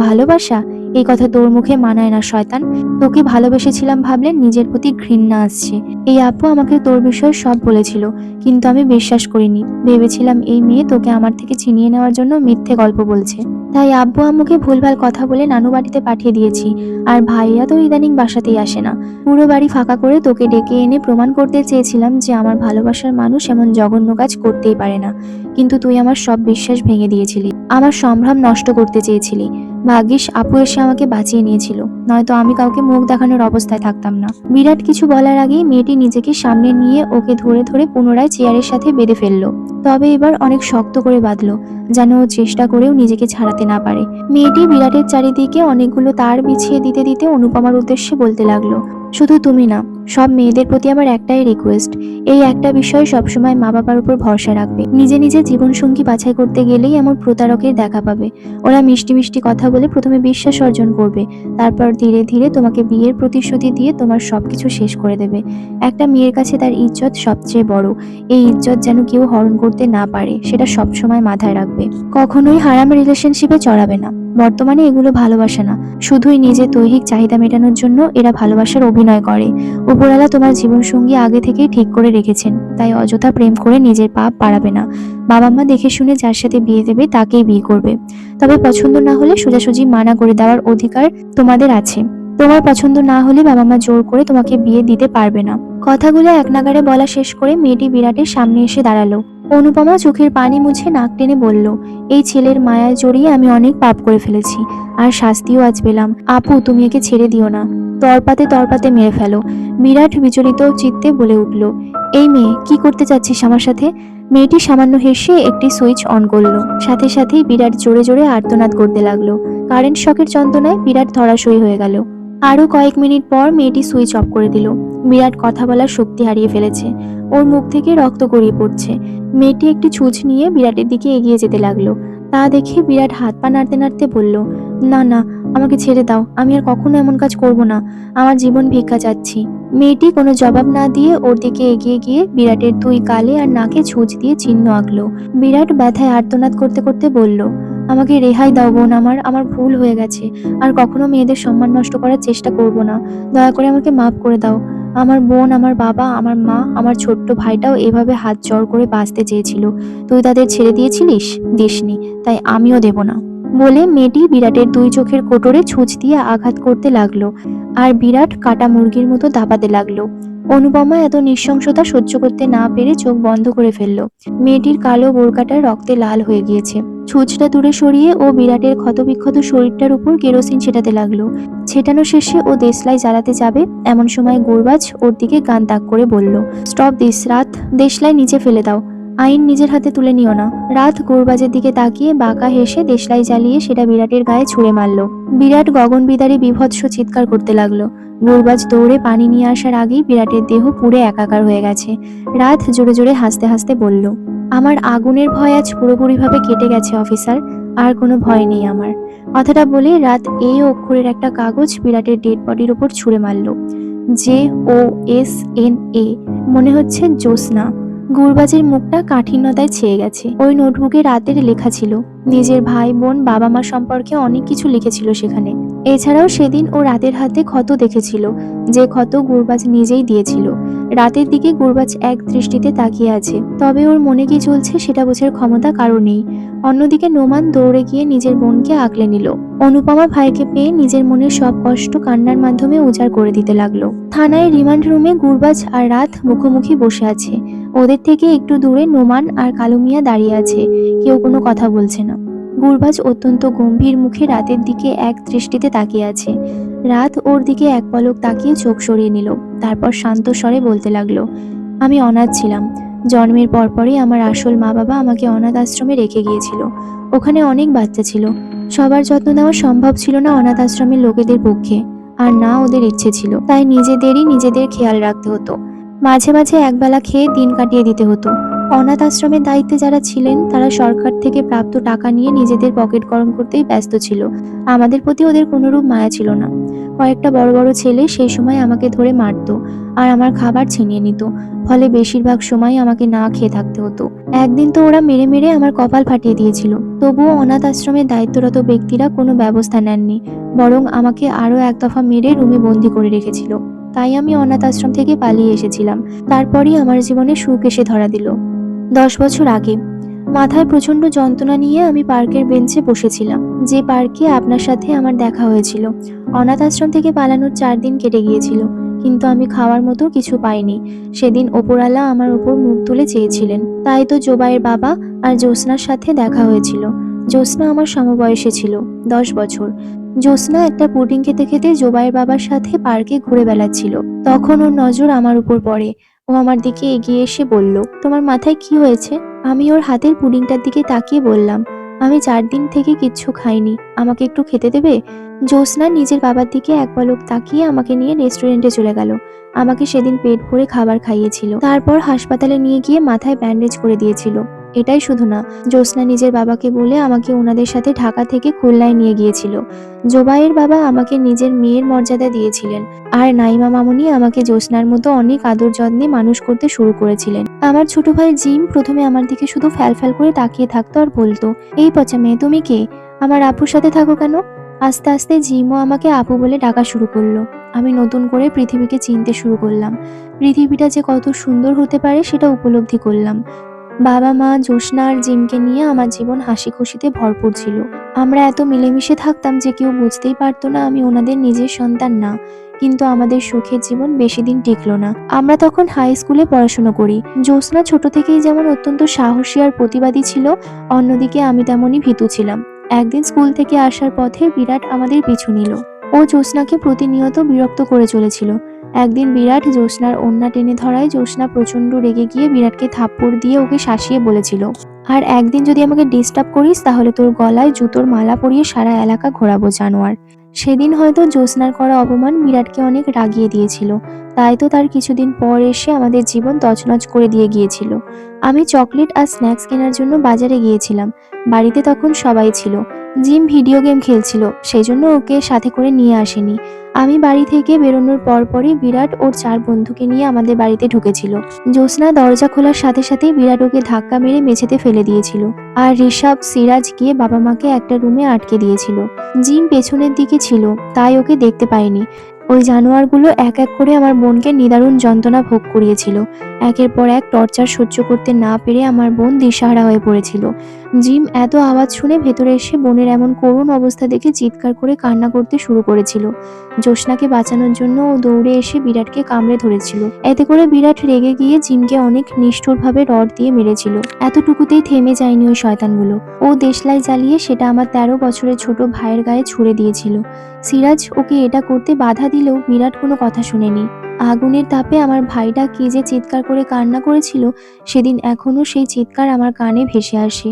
ভালোবাসা? এই কথা তোর মুখে মানায় না শয়তান। তোকে ভালোবেসেছিলাম ভাবলে নিজের প্রতি ঘৃণা আসছে। এই আপু আমাকে তোর বিষয়ে সব বলেছিল, কিন্তু আমি বিশ্বাস করিনি। ভেবেছিলাম এই মেয়ে তোকে আমার থেকে ছিনিয়ে নেওয়ার জন্য মিথ্যে গল্প বলছে। তাই আব্বু আম্মুকে ভুলভাল কথা বলে নানু বাড়িতে পাঠিয়ে দিয়েছি। আর ভাইয়া তো ইদানিং বাসাতেই আসে না। পুরো বাড়ি ফাঁকা করে তোকে ডেকে এনে প্রমাণ করতে চেয়েছিলাম যে আমার ভালোবাসার মানুষ এমন জঘন্য কাজ করতেই পারে না। কিন্তু তুই আমার সব বিশ্বাস ভেঙে দিয়েছিলি, আমার সম্ভ্রম নষ্ট করতে চেয়েছিলি। ভাগ্যিস আপু এসে আমাকে বাঁচিয়ে নিয়েছিল, নয়তো আমি কাউকে মুখ দেখানোর অবস্থায় থাকতাম না। বিরাট কিছু বলার আগেই মেয়েটি নিজেকে সামনে নিয়ে ওকে ধরে ধরে পুনরায় চেয়ারের সাথে বেঁধে ফেললো। তবে এবার অনেক শক্ত করে বাঁধলো, যেন ও চেষ্টা করেও নিজেকে ছাড়াতে না পারে। মেয়েটি বিরাটের চারিদিকে অনেকগুলো তার বিছিয়ে দিতে দিতে অনুপমার উদ্দেশ্যে বলতে লাগলো, শুধু তুমি না, সব মেয়েদের প্রতি আমার একটাই রিকোয়েস্ট, এই একটা বিষয়ে সবসময় মা বাবার উপর ভরসা রাখবে। নিজে নিজে জীবনসঙ্গী বাছাই করতে গেলেই এমন প্রতারকের দেখা পাবে। ওরা মিষ্টি মিষ্টি কথা বলে প্রথমে বিশ্বাস অর্জন করবে, তারপর ধীরে ধীরে তোমাকে বিয়ের প্রতিশ্রুতি দিয়ে তোমার সবকিছু শেষ করে দেবে। একটা মেয়ের কাছে তার ইজ্জত সবচেয়ে বড়। এই ইজ্জত যেন কেউ হরণ করতে না পারে, সেটা সবসময় মাথায় রাখবে। কখনোই হারাম রিলেশনশিপে জড়াবে না। বর্তমানে এগুলো ভালোবাসা না, শুধুই নিজের দৈহিক চাহিদা মেটানোর জন্য এরা ভালোবাসার অভিনয় করে। উপরওয়ালা তোমার জীবনসঙ্গী আগে থেকেই ঠিক করে রেখেছেন, তাই অযথা প্রেম করে নিজের পাপ বাড়াবে না। বাবা মা দেখে শুনে যার সাথে বিয়ে দেবে তাকেই বিয়ে করবে। তবে পছন্দ না হলে সোজাসুজি মানা করে দেওয়ার অধিকার তোমাদের আছে। তোমার পছন্দ না হলে বাবা মা জোর করে তোমাকে বিয়ে দিতে পারবে না। কথাগুলো এক নাগাড়ে বলা শেষ করে মেয়েটি বিরাটের সামনে এসে দাঁড়ালো। অনুপমা চোখের পানি মুছে নাক টেনে বলল, এই ছেলের মায়ায় জড়িয়ে আমি অনেক পাপ করে ফেলেছি, আর শাস্তিও আজ পেলাম। আপু, তুমি একে ছেড়ে দিও না, তরপাতে তরপাতে মেরে ফেলো। বিরাট বিচলিত চিত্তে বলে উঠল, এই মেয়ে, কি করতে চাচ্ছিস আমার সাথে? মেয়েটি সামান্য হেসে একটি সুইচ অন করলো। সাথে সাথেই বিরাট জোরে জোরে আর্তনাদ করতে লাগলো। কারেন্ট শকের যন্ত্রণায় বিরাট ধরাশয়ী হয়ে গেল। আরো কয়েক মিনিট পর মেয়েটি সুইচ অফ করে দিল। বিরাট কথা বলার শক্তি হারিয়ে ফেলেছে, ওর মুখ থেকে রক্ত গড়িয়ে পড়ছে। মেয়েটি একটি ছুঁচ নিয়ে বিরাটের দিকে এগিয়ে যেতে লাগলো। তা দেখে বিরাট হাত পা নাড়তে নাড়তে বলল, না না, আমাকে ছেড়ে দাও, আমি আর কখনো এমন কাজ করব না, আমার জীবন ভিক্ষা চাচ্ছি। মেয়েটি কোনো জবাব না দিয়ে ওর দিকে এগিয়ে গিয়ে বিরাটের দুই গালে আর নাকে ছুঁচ দিয়ে চিহ্ন আঁকলো। বিরাট ব্যথায় আর্তনাদ করতে করতে বলল, আমাকে রেহাই দাও বোন, আমার ভুল হয়ে গেছে, আর কখনো মেয়েদের সম্মান নষ্ট করার চেষ্টা করব না। দয়া করে আমাকে মাফ করে দাও। আমার বোন, আমার বাবা, আমার মা, আমার ছোট্ট ভাইটাও এভাবে হাত জড় করে বাঁচতে চেয়েছিল, তুই তাদের ছেড়ে দিয়েছিলিস? দিসনি, তাই আমিও দেব না। বলে মেয়েটি বিরাটের দুই চোখের কোটরে ছুঁচ দিয়ে আঘাত করতে লাগলো, আর বিরাট কাটা মুরগির মতো দাপাতে লাগলো। অনুপমা এত নৃশংসতা সহ্য করতে না পেরে চোখ বন্ধ করে ফেললো। মেয়েটির কালো বোরকাটা রক্তে লাল হয়ে গিয়েছে। ছুঁচটা দূরে সরিয়ে ও বিরাটের ক্ষতবিক্ষত শরীরটার উপর কেরোসিন ছেটাতে লাগলো। ছেটানো শেষে ও দেশলাই জ্বালাতে যাবে এমন সময় গুরবাজ ওর দিকে গান তাক করে বলল, স্টপ দিস রাত, দেশলাই নিচে ফেলে দাও, আইন নিজের হাতে তুলে নিও না। রাত গুরবাজের দিকে তাকিয়ে বাঁকা হেসে দেশলাই জ্বালিয়ে সেটা বিরাটের গায়ে ছুঁড়ে মারল। বিরাট গগন বিদারী বিভৎস চিৎকার করতে লাগলো। গুরবাজ দৌড়ে পানি নিয়ে আসার আগেই বিরাটের দেহ পুড়ে একাকার হয়ে গেছে। রাত জোরে জোরে হাসতে হাসতে বলল, আমার আগুনের ভয় আজ পুরোপুরিভাবে কেটে গেছে অফিসার, আর কোনো ভয় নেই আমার। কথাটা বলে রাত এ অক্ষরের একটা কাগজ বিরাটের ডেড বডির উপর ছুঁড়ে মারল। JOSNA, মনে হচ্ছে জ্যোৎস্না। গুরবাজের মুখটা কাঠিন্যতায় ছেয়ে গেছে। ওই নোটবুকে রাতের লেখা ছিল, নিজের ভাই বোন বাবা মা সম্পর্কে অনেক কিছু লিখেছিল সেখানে। এছাড়াও সেদিন ও রাতের হাতে ক্ষত দেখেছিল, যে ক্ষত গুরবাজ নিজেই দিয়েছিল। রাতের দিকে গুরবাজ এক দৃষ্টিতে তাকিয়ে আছে, তবে ওর মনে কি চলছে সেটা বোঝার ক্ষমতা কারো নেই। অন্যদিকে নোমান দৌড়ে গিয়ে নিজের বোনকে আগলে নিল। অনুপমা ভাইকে পেয়ে নিজের মনের সব কষ্ট কান্নার মাধ্যমে উজাড় করে দিতে লাগলো। থানায় রিমান্ড রুমে গুরবাজ আর রাত মুখোমুখি বসে আছে। ওদের থেকে একটু দূরে নোমান আর কালু মিয়া দাঁড়িয়ে আছে, কেউ কোনো কথা বলছে না। গুরবাজ অত্যন্ত গম্ভীর মুখে রাতের দিকে এক দৃষ্টিতে তাকিয়ে আছে। রাত ওর দিকে এক পলক তাকিয়ে চোখ সরিয়ে নিল, তারপর শান্ত স্বরে বলতে লাগলো, আমি অনাথ ছিলাম, জন্মের পরপরই আমার আসল মা বাবা আমাকে অনাথ আশ্রমে রেখে গিয়েছিল। ওখানে অনেক বাচ্চা ছিল, সবার যত্ন নেওয়া সম্ভব ছিল না অনাথ আশ্রমের লোকেদের পক্ষে, আর না ওদের ইচ্ছে ছিল, তাই নিজেদের খেয়াল রাখতে হতো। মাঝে মাঝে একবেলা খেয়ে দিন কাটিয়ে দিতে হতো। অনাথ আশ্রমের দায়িত্বে যারা ছিলেন তারা সরকার থেকে প্রাপ্ত টাকা নিয়ে নিজেদের পকেট গরম করতেই ব্যস্ত ছিল। আমাদের প্রতি ওদের কোনোরূপ মায়া ছিল না। কয়েকটা বড় বড় ছেলে সেই সময় আমাকে ধরে মারতো আর আমার খাবার ছিনিয়ে নিত, ফলে বেশিরভাগ সময় আমাকে না খেয়ে থাকতে হতো। একদিন তো ওরা মেরে মেরে আমার কপাল ফাটিয়ে দিয়েছিল। তবুও অনাথ আশ্রমের দায়িত্বরত ব্যক্তিরা কোনো ব্যবস্থা নেননি, বরং আমাকে আরো এক দফা মেরে রুমে বন্দি করে রেখেছিল। তাই আমি অনাথ আশ্রম থেকে পালিয়ে এসেছিলাম। তারপরই আমার জীবনে সুখ এসে ধরা দিল। 10 বছর আগে মাথায় প্রচন্ড যন্ত্রণা নিয়ে আমি পার্কের বেঞ্চে বসেছিলাম, যে পার্কে আপনার সাথে আমার দেখা হয়েছিল। অনাথ আশ্রম থেকে পালানোর 4 দিন কেটে গিয়েছিল, কিন্তু আমি খাওয়ার মতো কিছু পাইনি। সেদিন ওপরওয়ালা আমার উপর মুখ তুলে চেয়েছিলেন, তাই তো জোবাইয়ের বাবা আর জ্যোৎস্নার সাথে দেখা হয়েছিল। জ্যোৎস্না আমার সমবয়সী ছিল, 10 বছর। জ্যোৎস্না একটা পুডিং খেতে খেতে জোবাইয়ের বাবার সাথে পার্কে ঘুরে বেড়াচ্ছিল। তখন ওর নজর আমার উপর পড়ে। ও আমার দিকে এগিয়ে এসে বলল, তোমার মাথায় কি হয়েছে? আমি ওর হাতের পুডিংটার দিকে তাকিয়ে বললাম, আমি 4 দিন থেকে কিচ্ছু খাইনি, আমাকে একটু খেতে দেবে? জ্যোৎস্না নিজের বাবার দিকে এক পলক তাকিয়ে আমাকে নিয়ে রেস্টুরেন্টে চলে গেল। আমাকে সেদিন পেট ভরে খাবার খাইয়েছিল, তারপর হাসপাতালে নিয়ে গিয়ে মাথায় ব্যান্ডেজ করে দিয়েছিল। এটাই শুধু না, জ্যোৎস্না নিজের বাবাকে বলে আমাকে ওনাদের সাথে ঢাকা থেকে খুলনায় নিয়ে গিয়েছিল। জোবাইয়ের বাবা আমাকে নিজের মেয়ের মর্যাদা দিয়েছিলেন, আর নাইমা মামুনি আমাকে জ্যোৎস্নার মতো অনেক আদর যত্নে মানুষ করতে শুরু করেছিলেন। আমার ছোট ভাই জিম প্রথমে আমার দিকে শুধু ফ্যাল করে তাকিয়ে থাকতো আর বলতো, এই পচা মেয়ে, তুমি কে? আমার আপুর সাথে থাকো কেন? আস্তে আস্তে জিমও আমাকে আপু বলে ডাকা শুরু করলো। আমি নতুন করে পৃথিবীকে চিনতে শুরু করলাম। পৃথিবীটা যে কত সুন্দর হতে পারে সেটা উপলব্ধি করলাম। বাবা মা জ্যোৎস্না আর জিমকে নিয়ে আমার জীবন হাসি খুশিতে ভরপুর ছিল। আমরা এত মিলেমিশে থাকতাম যে কেউ বুঝতেই পারতো না আমি ওনাদের নিজের সন্তান না। কিন্তু আমাদের সুখের জীবন বেশি দিন টিকলো না। আমরা তখন হাই স্কুলে পড়াশোনা করি। জ্যোৎস্না ছোট থেকেই যেমন অত্যন্ত সাহসী আর প্রতিবাদী ছিল, অন্যদিকে আমি তেমনই ভীতু ছিলাম। একদিন স্কুল থেকে আসার পথে বিরাট আমাদের পিছু নিল। ও জ্যোৎস্নাকে প্রতিনিয়ত বিরক্ত করে চলেছিল। একদিন বিরাট জ্যোৎস্নার ওড়না টেনে ধরায় জ্যোৎস্না প্রচন্ড রেগে গিয়ে বিরাটকে থাপ্পড় দিয়ে ওকে শাসিয়ে বলেছিল, আর একদিন যদি আমাকে ডিস্টার্ব করিস তাহলে তোর গলায় জুতোর মালা পরিয়ে সারা এলাকা ঘোরাবো, জানোয়ার। সেদিন হয়তো জ্যোৎস্নার করা অপমান বিরাটকে অনেক রাগিয়ে দিয়েছিল, তাই তো তার কিছুদিন পর এসে আমাদের জীবন তছনছ করে দিয়ে গিয়েছিল। আমি চকলেট আর স্ন্যাক্স কেনার জন্য বাজারে গিয়েছিলাম। বাড়িতে তখন সবাই ছিল। জিম ভিডিও গেম খেলছিল, সেই জন্য ওকে সাথে করে নিয়ে আসেনি। আমি বাড়ি থেকে বেরোনোর পরপরই বিরাট ওর 4 বন্ধুকে নিয়ে আমাদের বাড়িতে ঢুকেছিল। জ্যোৎস্না দরজা খোলার সাথে সাথেই বিরাট ওকে ধাক্কা মেরে মেঝেতে ফেলে দিয়েছিল, আর ঋষভ সিরাজ গিয়ে বাবা মাকে একটা রুমে আটকে দিয়েছিল। জিম পেছনের দিকে ছিল, তাই ওকে দেখতে পাইনি। ওই জানোয়ারগুলো এক এক করে আমার বোনকে নিদারুণ যন্ত্রণা ভোগ করিয়েছিল। একের পর এক টর্চার সহ্য করতে না পেরে আমার বোন দিশাহারা হয়ে পড়েছিল। জিম এত আওয়াজ শুনে ভেতরে এসে বোনের এমন করুণ অবস্থা দেখে চিৎকার করে কান্না করতে শুরু করেছিল। জ্যোৎস্নাকে বাঁচানোর জন্য ও দৌড়ে এসে বিরাটকে কামড়ে ধরেছিল। এতে করে বিরাট রেগে গিয়ে জিমকে অনেক নিষ্ঠুরভাবে রড দিয়ে মেরেছিল। এতটুকুতেই থেমে যায়নি ওই শয়তানগুলো। ও দেশলাই জ্বালিয়ে সেটা আমার 13 বছরের ছোট ভাইয়ের গায়ে ছুড়ে দিয়েছিল। সিরাজ ওকে এটা করতে বাধা দিলেও বিরাট কোনো কথা শুনেনি। আগুনের তাপে আমার ভাইটা কি যে চিৎকার করে কান্না করেছিল, সেদিন এখনো সেই চিৎকার আমার কানে ভেসে আসে।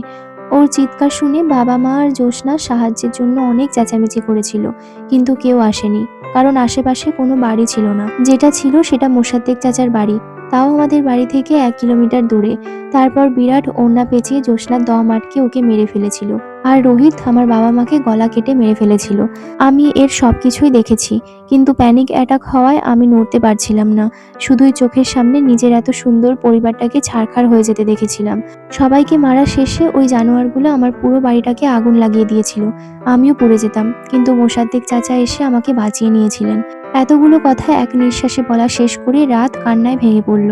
ওর চিৎকার শুনে বাবা মা আর জ্যোৎস্না সাহায্যের জন্য অনেক চেঁচামেচি করেছিল, কিন্তু কেউ আসেনি, কারণ আশেপাশে কোনো বাড়ি ছিল না। যেটা ছিল সেটা মোসাদ্দেক চাচার বাড়ি, তাও আমাদের বাড়ি থেকে 1 কিলোমিটার দূরে। তারপর বিরাট ওড়না পেঁচিয়ে জ্যোৎস্নার দম আটকে ওকে মেরে ফেলেছিল, আর রোহিত আমার বাবা মাকে গলা কেটে মেরে ফেলেছিল। আমি এর সবকিছুই দেখেছি, কিন্তু প্যানিক অ্যাটাক হওয়ায় আমি নড়তে পারছিলাম না। শুধুই চোখের সামনে নিজের এত সুন্দর পরিবারটাকে ছারখার হয়ে যেতে দেখেছিলাম। সবাইকে মারা শেষে ওই জানোয়ারগুলো আমার পুরো বাড়িটাকে আগুন লাগিয়ে দিয়েছিল। আমিও পড়ে যেতাম, কিন্তু মোসাদ্দেক চাচা এসে আমাকে বাঁচিয়ে নিয়েছিলেন। এতগুলো কথা এক নিঃশ্বাসে বলা শেষ করে রাত কান্নায় ভেঙে পড়ল।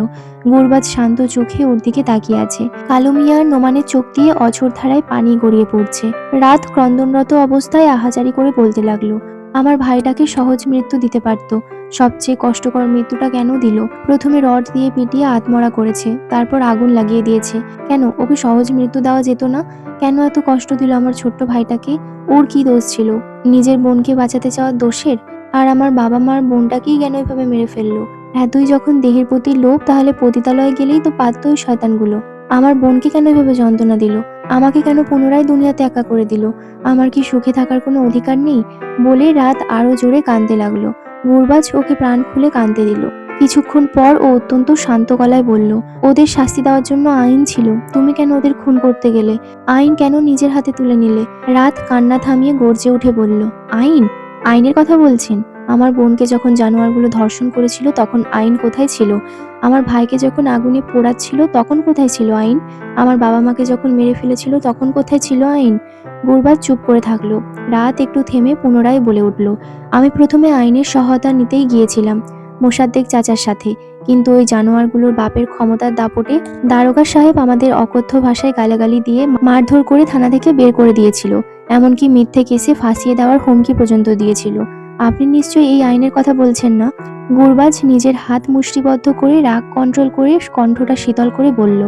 গুরবাজ শান্ত চোখে ওর দিকে তাকিয়ে আছে। কালু মিয়া আর নোমানের চোখ দিয়ে অঝোর ধারায় পানি গড়িয়ে পড়ছে। রাত ক্রন্দনরত অবস্থায় আহাজারি করে বলতে লাগলো, আমার ভাইটাকে সহজ মৃত্যু দিতে পারত, সবচেয়ে কষ্টকর মৃত্যুটা কেন দিল? প্রথমে রড দিয়ে পিটিয়ে আত্মরা করেছে, তারপর আগুন লাগিয়ে দিয়েছে। কেন ওকে সহজ মৃত্যু দেওয়া যেত না? কেন এত কষ্ট দিল আমার ছোট্ট ভাইটাকে? ওর কি দোষ ছিল? নিজের বোনকে বাঁচাতে চাওয়ার দোষের? আর আমার বাবা মার বোনটাকেই কেন এভাবে মেরে ফেললো? এতই যখন দেহের প্রতি লোভ, তাহলে পতিতালয়ে গেলেই তো পারত ওই শয়তানগুলো। আমার বোনকে কেন এভাবে যন্ত্রণা দিল? আমাকে কেন পুনরায় দুনিয়াতে একা করে দিল? আমার কি সুখে থাকার কোনো অধিকার নেই? বলে রাত আরো জোরে কাঁদতে লাগলো। গুরবাজ ওকে প্রাণ খুলে কাঁদতে দিল। কিছুক্ষণ পর ও অত্যন্ত শান্ত গলায় বলল, ওদের শাস্তি দেওয়ার জন্য আইন ছিল, তুমি কেন ওদের খুন করতে গেলে? আইন কেন নিজের হাতে তুলে নিলে? রাত কান্না থামিয়ে গর্জে উঠে বলল, আইন? আইনের কথা বলছেন? আমার বোনকে যখন জানোয়ারগুলো ধর্ষণ করেছিল তখন আইন কোথায় ছিল? আমার ভাইকে যখন আগুনে পোড়াচ্ছিল তখন কোথায় ছিল আইন? আমার বাবা মাকে যখন মেরে ফেলেছিল তখন কোথায় ছিল আইন? গুরবাজ চুপ করে থাকলো। রাত একটু থেমে পুনরায় বলে উঠল, আমি প্রথমে আইনের সহায়তা নিতেই গিয়েছিলাম মোসাদ্দেক চাচার সাথে, কিন্তু ওই জানোয়ারগুলোর বাপের ক্ষমতার দাপটে দারোগা সাহেব আমাদের অকথ্য ভাষায় গালাগালি দিয়ে মারধর করে থানা থেকে বের করে দিয়েছিল, এমনকি মিথ্যে কেসে ফাঁসিয়ে দেওয়ার হুমকি পর্যন্ত দিয়েছিল। আপনি নিশ্চয়ই এই আইনের কথা বলছেন না? গুরবাজ নিজের হাত মুষ্টিবদ্ধ করে রাগ কন্ট্রোল করে কণ্ঠটা শীতল করে বলল,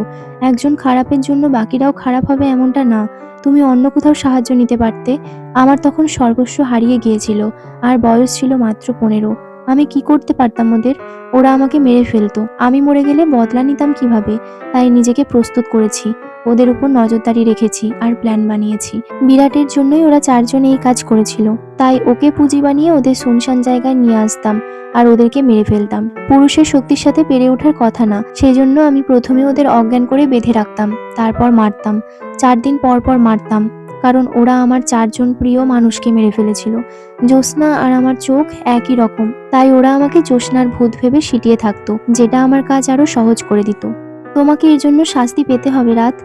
একজন খারাপের জন্য বাকিরাও খারাপ হবে এমনটা না। তুমি অন্য কোথাও সাহায্য নিতে পারতে। আমার তখন সর্বস্ব হারিয়ে গিয়েছিল, আর বয়স ছিল মাত্র 15। আমি কি করতে পারতাম ওদের? ওরা আমাকে মেরে ফেলতো, আমি মরে গেলে বদলা নিতাম কিভাবে? তাই নিজেকে প্রস্তুত করেছি, ওদের উপর নজরদারি রেখেছি আর প্ল্যান বানিয়েছি। বিরাটের জন্যই ওরা 4 জন এই কাজ করেছিল, তাই ওকে পুঁজি বানিয়ে ওদের শুনশান জায়গায় নিয়ে আসতাম আর ওদেরকে মেরে ফেলতাম। পুরুষের শক্তির সাথে পেরে ওঠার কথা না, সেই জন্য আমি প্রথমে ওদের অজ্ঞান করে বেঁধে রাখতাম, তারপর মারতাম। 4 দিন পর পর মারতাম, কারণ ওরা আমার 4 জন প্রিয় মানুষকে মেরে ফেলেছিল। জ্যোৎস্না আর আমার চোখ একই রকম, তাই ওরা আমাকে জ্যোৎস্নার ভূত ভেবে সিটিয়ে থাকতো, যেটা আমার কাজ আরো সহজ করে দিত। তোমাকে এর জন্য শাস্তি পেতে হবে রাত।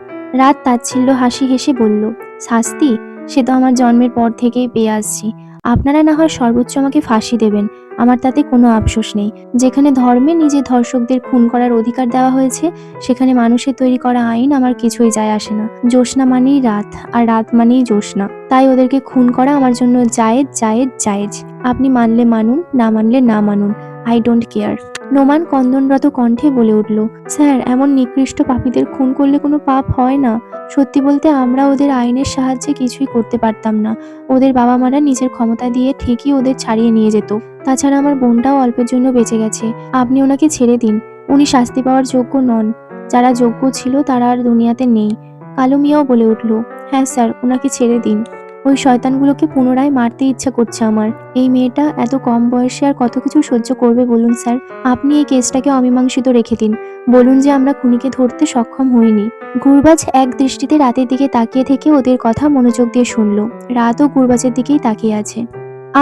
রাত তাচ্ছিল্য হাসি হেসে বলল, শাস্তি? সে তো আমার জন্মের পর থেকেই পেয়ে আসছি। আপনারা না হয় সর্বোচ্চ আমাকে ফাঁসি দেবেন, আমার তাতে কোনো আফসোস নেই। যেখানে ধর্মে নিজের ধর্ষকদের খুন করার অধিকার দেওয়া হয়েছে, সেখানে মানুষের তৈরি করা আইন আমার কিছুই যায় আসে না। জ্যোৎস্না মানেই রাত, আর রাত মানেই জ্যোৎস্না, তাই ওদেরকে খুন করা আমার জন্য জায়েজ জায়েজ জায়েজ। আপনি মানলে মানুন, না মানলে না মানুন, আই ডোন্ট কেয়ার। নোমান কন্দনরত কণ্ঠে বলে উঠল, স্যার, এমন নিকৃষ্ট পাপীদের খুন করলে কোনো পাপ হয় না। সত্যি বলতে আমরা ওদের আইনের সাহায্যে কিছুই করতে পারতাম না। ওদের বাবা মারা নিজের ক্ষমতা দিয়ে ঠিকই ওদের ছাড়িয়ে নিয়ে যেত। তাছাড়া আমার বোনটাও অল্পের জন্য বেঁচে গেছে। আপনি ওনাকে ছেড়ে দিন, উনি শাস্তি পাওয়ার যোগ্য নন। যারা যোগ্য ছিল তারা আর দুনিয়াতে নেই। কালু মিয়াও বলে উঠল, হ্যাঁ স্যার, ওনাকে ছেড়ে দিন। ওই শয়তানগুলোকে পুনরায় মারতে ইচ্ছা করছে আমার। এই মেয়েটা এত কম বয়সে আর কত কিছু সহ্য করবে বলুন স্যার? আপনি এই কেসটাকে অমীমাংসিত রেখে দিন, বলুন যে আমরা খুনিকে ধরতে সক্ষম হইনি। গুরবাজ এক দৃষ্টিতে রাতের দিকে তাকিয়ে থেকে ওদের কথা মনোযোগ দিয়ে শুনল। রাতও গুরবাজের দিকেই তাকিয়ে আছে।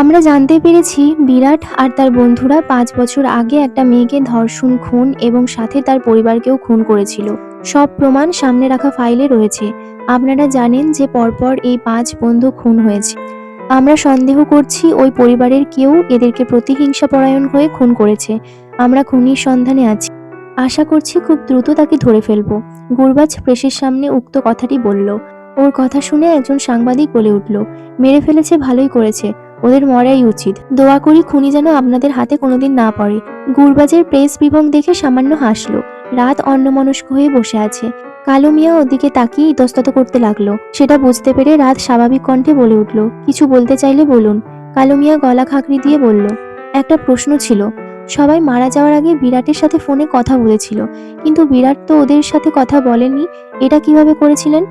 আমরা জানতে পেরেছি বিরাট আর তার বন্ধুরা 5 বছর আগে একটা মেয়েকে ধর্ষণ, খুন এবং সাথে তার পরিবারকেও খুন করেছিল। সব প্রমাণ সামনে রাখা ফাইলে রয়েছে। আপনারা জানেন যে পরপর এই 5 বন্ধু খুন হয়েছে। আমরা সন্দেহ করছি ওই পরিবারের কেউ এদেরকে প্রতিহিংসাপরায়ণ হয়ে খুন করেছে। আমরা খুনির সন্ধানে আছি, আশা করছি খুব দ্রুত তাকে ধরে ফেলবো। গুরবাজ প্রেসের সামনে উক্ত কথাটি বলল। ওর কথা শুনে একজন সাংবাদিক বলে উঠল, মেরে ফেলেছে, ভালোই করেছে, ওদের মরাই উচিত। দোয়া করি খুনি যেন আপনাদের হাতে কোনোদিন না পড়ে। গুরবাজের প্রেস বিভং দেখে সামান্য হাসলো। রাত অন্যমনস্ক হয়ে বসে আছে। কালু মিয়া ওদিকে তাকিয়ে ইতস্তত করতে লাগলো। সেটা বুঝতে পেরে রাত স্বাভাবিক কণ্ঠে বলে উঠল, কিছু বলতে চাইলে বলুন। কালু মিয়া গলা খাঁকড়ি দিয়ে বলল, একটা প্রশ্ন ছিল। সবাই মারা যাওয়ার আগে বিরাটের সাথে ফোনে কথা বলেছিল, কিন্তু বিরাট তো ওদের সাথে কথা বলেনি, এটা কিভাবে করেছিলেন?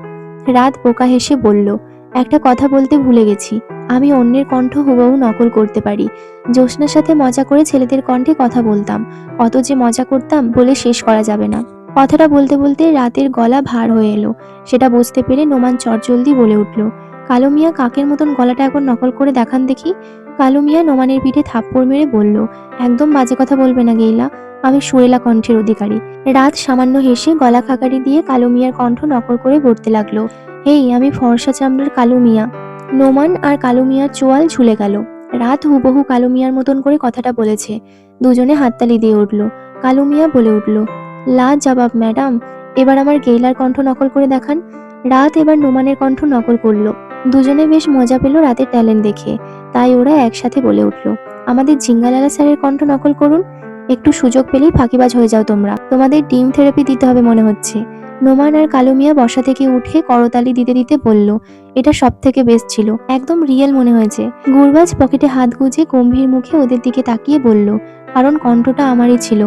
রাত বোকা হেসে বলল, একটা কথা বলতে ভুলে গেছি, আমি অন্যের কণ্ঠ হুবহু নকল করতে পারি। জ্যোৎস্নার সাথে মজা করে ছেলেদের কণ্ঠে কথা বলতাম, কত যে মজা করতাম বলে শেষ করা যাবে না। কথাটা বলতে বলতে রাতের গলা ভার হয়ে এলো। সেটা বুঝতে পেরে নোমান চটজলদি বলে উঠল, কালু মিয়া, কাকের মতন গলাটা একবার নকল করে দেখান দেখি। কালু মিয়া নোমানের পিঠে থাপ্পড় মেরে বলল, একদম বাজে কথা বলবে না গেইলা, আমি সুরেলা কণ্ঠের অধিকারী। রাত সামান্য হেসে গলা খাকারি দিয়ে কালু মিয়ার কণ্ঠ নকল করে বলতে লাগলো, হেই, আমি ফর্সা চামড়ার কালু মিয়া। নোমান আর কালু মিয়ার চোয়াল ঝুলে গেল। রাত হুবহু কালু মিয়ার মতন করে কথাটা বলেছে। দুজনে হাততালি দিয়ে উঠল। কালু মিয়া বলে উঠল, লা জবাব ম্যাডাম, এবার আমার গেইলার কণ্ঠ নকল করে দেখান। রাত এবার নোমানের কণ্ঠ নকল করলো। দুজনে বেশ মজা পেল রাতের ট্যালেন্ট দেখে, তাই ওরা একসাথে বলে উঠল, আমাদের জিঙ্গালালা স্যারের কণ্ঠ নকল করুন। একটু সুযোগ পেলেই ফাঁকিবাজ হয়ে যাও তোমরা, তোমাদের ডিম থেরাপি দিতে হবে মনে হচ্ছে। নোমান আর কালু মিয়া বসা থেকে উঠে করতালি দিতে দিতে বলল, এটা সব থেকে বেস্ট ছিল, একদম রিয়েল মনে হয়েছে। গুরবাজ পকেটে হাত গুজে গম্ভীর মুখে ওদের দিকে তাকিয়ে বলল, কারণ কণ্ঠটা আমারই ছিল।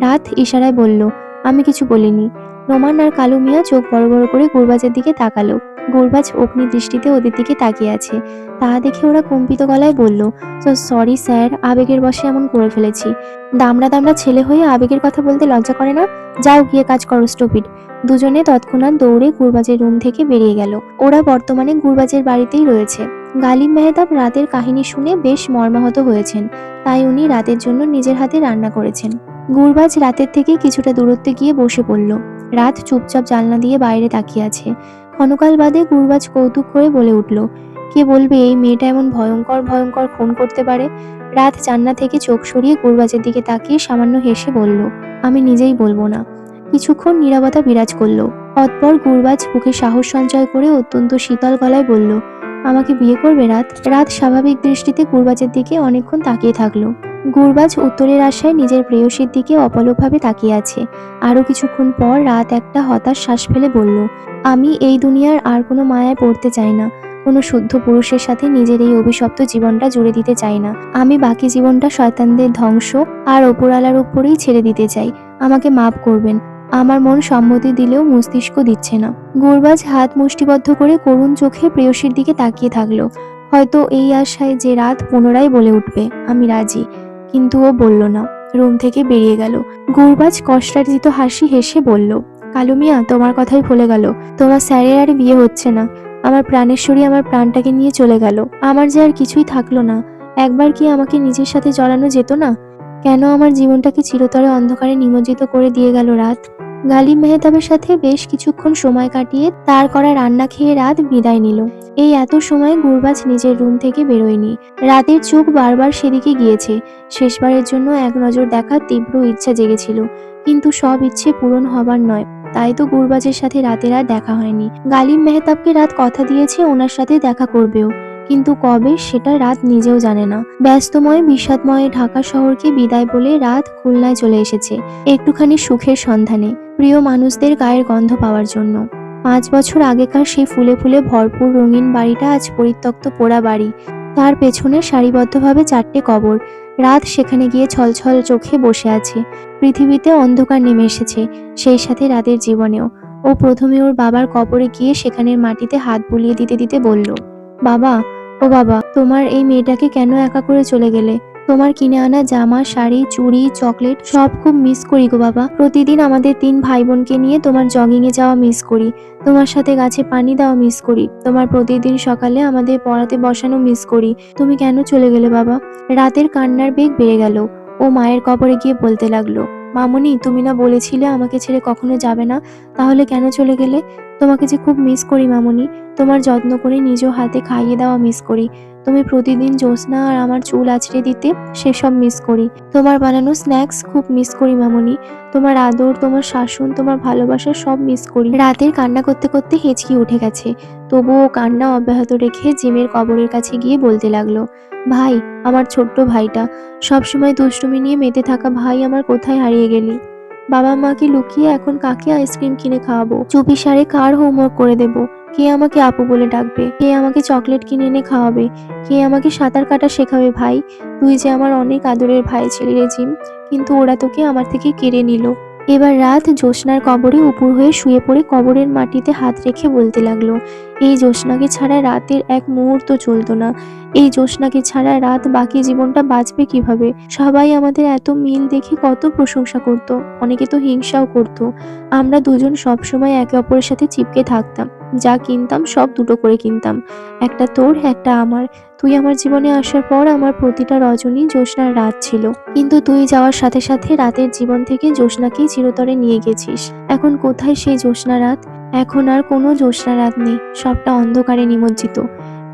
রাত ইশারায় বলল, আমি কিছু বলিনি। নোমান আর কালু মিয়া চোখ বড় বড় করে গুরবাজের দিকে তাকালো। গুরবাজ অগ্নি দৃষ্টিতে ওদের দিকে তাকিয়ে আছে। তা দেখে ওরা কম্পিত গলায় বলল, সরি স্যার, আবেগের বশে এমন করে ফেলেছি। দামড়া দামড়া ছেলে হয়ে আবেগের কথা বলতে লজ্জা করে না? যাও গিয়ে কাজ করো, স্টুপিড। দুজনে তৎক্ষণাৎ দৌড়ে গুরবাজের রুম থেকে বেরিয়ে গেল। ওরা বর্তমানে গুরবাজের বাড়িতেই রয়েছে। গালিব মেহতাব রাতের কাহিনী শুনে বেশ মর্মাহত হয়েছেন, তাই উনি রাতের জন্য নিজের হাতে রান্না করেছেন। গুরবাজ রাতের থেকে কিছুটা দূরত্বে গিয়ে বসে পড়ল। রাত চুপচাপ জানলা দিয়ে বাইরে তাকিয়ে আছে। ক্ষণকাল বাদে গুরবাজ কৌতুক করে বলে উঠল, কে বলবে এই মেয়েটা এমন ভয়ঙ্কর ভয়ঙ্কর খুন করতে পারে? রাত জানলা থেকে চোখ সরিয়ে গুরবাজের দিকে তাকিয়ে সামান্য হেসে বলল, আমি নিজেই বলবো না। কিছুক্ষণ নীরবতা বিরাজ করলো। অতঃপর গুরবাজ বুকে সাহস সঞ্চয় করে অত্যন্ত শীতল গলায় বলল, আমাকে বিয়ে করবে রাত? রাত স্বাভাবিক দৃষ্টিতে গুরবাজের দিকে অনেকক্ষণ তাকিয়ে থাকলো। গুরবাজ উত্তরের আশায় নিজের প্রেয়সীর দিকে অপলকভাবে তাকিয়ে আছে। আরো কিছুক্ষণ পর রাত একটা হতাশ শ্বাস ফেলে বলল, আমি এই দুনিয়ার আর কোনো মায়ায় পড়তে চাই না। কোনো শুদ্ধ পুরুষের সাথে নিজের এই অভিশপ্ত জীবনটা জুড়ে দিতে চাই না। আমি বাকি জীবনটা শয়তানদের ধ্বংস আর ওপরালার উপরেই ছেড়ে দিতে চাই। আমাকে মাফ করবেন। আমার মন সম্মতি দিলেও মস্তিষ্ক দিচ্ছে না। গুরবাজ হাত মুষ্টিবদ্ধ করে করুণ চোখে প্রেয়সীর দিকে তাকিয়ে থাকলো, হয়তো এই আশায় যে রাত পুনরায় বলে উঠবে, আমি রাজি। কিন্তু ও বলল না, রুম থেকে বেরিয়ে গেল। গুরবাজ কষ্টার্জিত হাসি হেসে বলল, কালু মিয়া, তোমার কথাই ভুলে গেল। তোমার স্যারের আর বিয়ে হচ্ছে না। আমার প্রাণেশ্বরী আমার প্রাণটাকে নিয়ে চলে গেল। আমার যে আর কিছুই থাকলো না। একবার কি আমাকে নিজের সাথে জড়ানো যেত না? কেন আমার জীবনটাকে চিরতরে অন্ধকারে নিমজ্জিত করে দিয়ে গেল রাত? গালিব মেহতাবের সাথে বেশ কিছুক্ষণ সময় কাটিয়ে তার করা রান্না খেয়ে রাত বিদায় নিল। এই এত সময় গুরবাজ নিজের রুম থেকে বেরোয়নি। রাতের চোখ বারবার সেদিকে গিয়েছে। শেষবারের জন্য এক নজর দেখার তীব্র ইচ্ছা জেগেছিল, কিন্তু সব ইচ্ছে পূরণ হবার নয়। তাই তো গুরবাজের সাথে রাতের আর দেখা হয়নি। গালিব মেহতাবকে রাত কথা দিয়েছে ওনার সাথে দেখা করবেও, কিন্তু কবে সেটা রাত নিজেও জানে না। ব্যস্তময় বিষাদময় ঢাকা শহরকে বিদায় বলে রাত খুলনায় চলে এসেছে একটুখানি সুখের সন্ধানে, প্রিয় মানুষদের গায়ের গন্ধ পাওয়ার জন্য। 5 বছর আগেকার সেই ফুলে ফুলে ভরপুর রঙিন বাড়িটা আজ পরিত্যক্ত পোড়া বাড়ি। তার পেছনে সারিবদ্ধভাবে 4টে কবর। রাত সেখানে গিয়ে ছলছল চোখে বসে আছে। পৃথিবীতে অন্ধকার নেমে এসেছে, সেই সাথে রাতের জীবনেও। ও প্রথমে ওর বাবার কবরে গিয়ে সেখানের মাটিতে হাত বুলিয়ে দিতে দিতে বলল, বাবা, ও বাবা, তোমার এই মেয়েটাকে কেন একা করে চলে গেলে? তোমার কিনে আনা জামা, শাড়ি, চুড়ি, চকলেট সব খুব মিস করি গো বাবা। প্রতিদিন আমাদের 3 ভাই বোনকে নিয়ে তোমার জগিং এ যাওয়া মিস করি। তোমার সাথে গাছে পানি দেওয়া মিস করি। তোমার প্রতিদিন সকালে আমাদের পড়াতে বসানো মিস করি। তুমি কেন চলে গেলে বাবা? রাতের কান্নার বেগ বেড়ে গেল। ও মায়ের কবরে গিয়ে বলতে লাগলো, মামুনি, তুমি না বলেছিলে আমাকে ছেড়ে কখনো যাবে না? তাহলে কেন চলে গেলে? তোমাকে যে খুব মিস করি মামুনি। তোমার যত্ন করে নিজ হাতে খাইয়ে দেওয়া মিস করি। তুমি প্রতিদিন জ্যোৎস্না আর আমার চুল আঁচড়ে দিতে, সেসব মিস করি। তোমার বানানো স্ন্যাক্স খুব মিস করি মামুনি। তোমার আদর, তোমার শাসন, তোমার ভালোবাসা সব মিস করি। রাতের কান্না করতে করতে হেঁচকি উঠে গেছে। তবুও কান্না অব্যাহত রেখে জিমের কবরের কাছে গিয়ে বলতে লাগলো, ভাই, আমার ছোট্ট ভাইটা, সবসময় দুষ্টুমি নিয়ে মেতে থাকা ভাই আমার, কোথায় হারিয়ে গেলি? বাবা মাকে লুকিয়ে এখন কাকে আইসক্রিম কিনে খাওয়াবো? চুপিসারে কার হোমওয়ার্ক করে দেবো? কে আমাকে আপু বলে ডাকবে? কে আমাকে চকলেট কিনে এনে খাওয়াবে? কে আমাকে সাঁতার কাটা শেখাবে? ভাই, তুই যে আমার অনেক আদরের ভাই ছিলি রে জিম, কিন্তু ওরা তোকে আমার থেকে কেড়ে নিল। এবার রাত জ্যোৎস্নার কবরে উপুর হয়ে শুয়ে পড়ে কবরের মাটিতে হাত রেখে বলতে লাগলো, এই জ্যোৎস্নাকে ছাড়া রাতের এক মুহূর্ত চলতো না। এই জ্যোৎস্নাকে ছাড়া রাত বাকি জীবনটা বাঁচবে কিভাবে? সবাই আমাদের এত মিল দেখে কত প্রশংসা করত, অনেকে তো হিংসাও করত। আমরা দুজন সবসময় একে অপরের সাথে চিপকে থাকতাম। যা কিনতাম সব দুটো করে কিনতাম, একটা তোর, একটা আমার। তুই আমার জীবনে আসার পর আমার প্রতিটা রজনী জ্যোৎস্নার রাত ছিল, কিন্তু তুই যাওয়ার সাথে সাথে রাতের জীবন থেকে জ্যোৎস্নাকেই চিরতরে নিয়ে গেছিস। এখন কোথায় সেই জ্যোৎস্না রাত? এখন আর কোনো জ্যোৎস্না রাত নেই, সবটা অন্ধকারে নিমজ্জিত।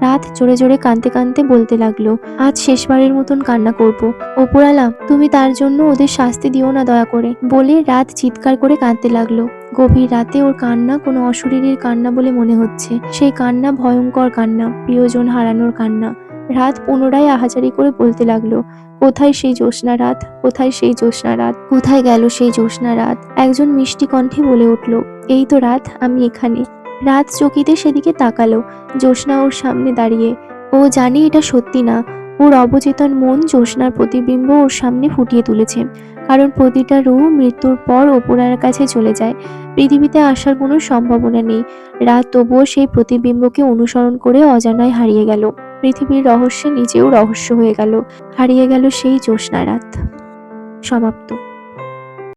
রাত জোরে জোরে কাঁদতে কাঁদতে বলতে লাগলো, আজ শেষবারের মতন কান্না করব। ওপরালা, তুমি তার জন্য ওদের শাস্তি দিও না দয়া করে। বলে রাত চিৎকার করে কাঁদতে লাগলো। গভীর রাতে ওর কান্না কোনো অশরীরীর কান্না বলে মনে হচ্ছে। সেই কান্না ভয়ঙ্কর কান্না, প্রিয়জন হারানোর কান্না। রাত পুনরায় আহাজারি করে বলতে লাগলো, কোথায় সেই জ্যোৎস্না রাত? কোথায় সেই জ্যোৎস্না রাত? কোথায় গেল সেই জ্যোৎস্না রাত? একজন মিষ্টি কণ্ঠে বলে উঠল, এই তো রাত, আমি এখানে। রাত চকিতে সেদিকে তাকালো। জ্যোৎস্না ওর সামনে দাঁড়িয়ে। ও জানে এটা সত্যি না। ও ওর অবচেতন মন জ্যোৎস্নার প্রতিবিম্ব ওর সামনে ফুটিয়ে তুলেছে। কারণ প্রতিটা রূহ মৃত্যুর পর ওপরার কাছে চলে যায়, পৃথিবীতে আসার কোনো সম্ভাবনা নেই। রাত তবুও সেই প্রতিবিম্বকে অনুসরণ করে অজানায় হারিয়ে গেল। পৃথিবীর রহস্যে নিজেও রহস্য হয়ে গেল। হারিয়ে গেল সেই জ্যোৎস্না রাত। সমাপ্ত।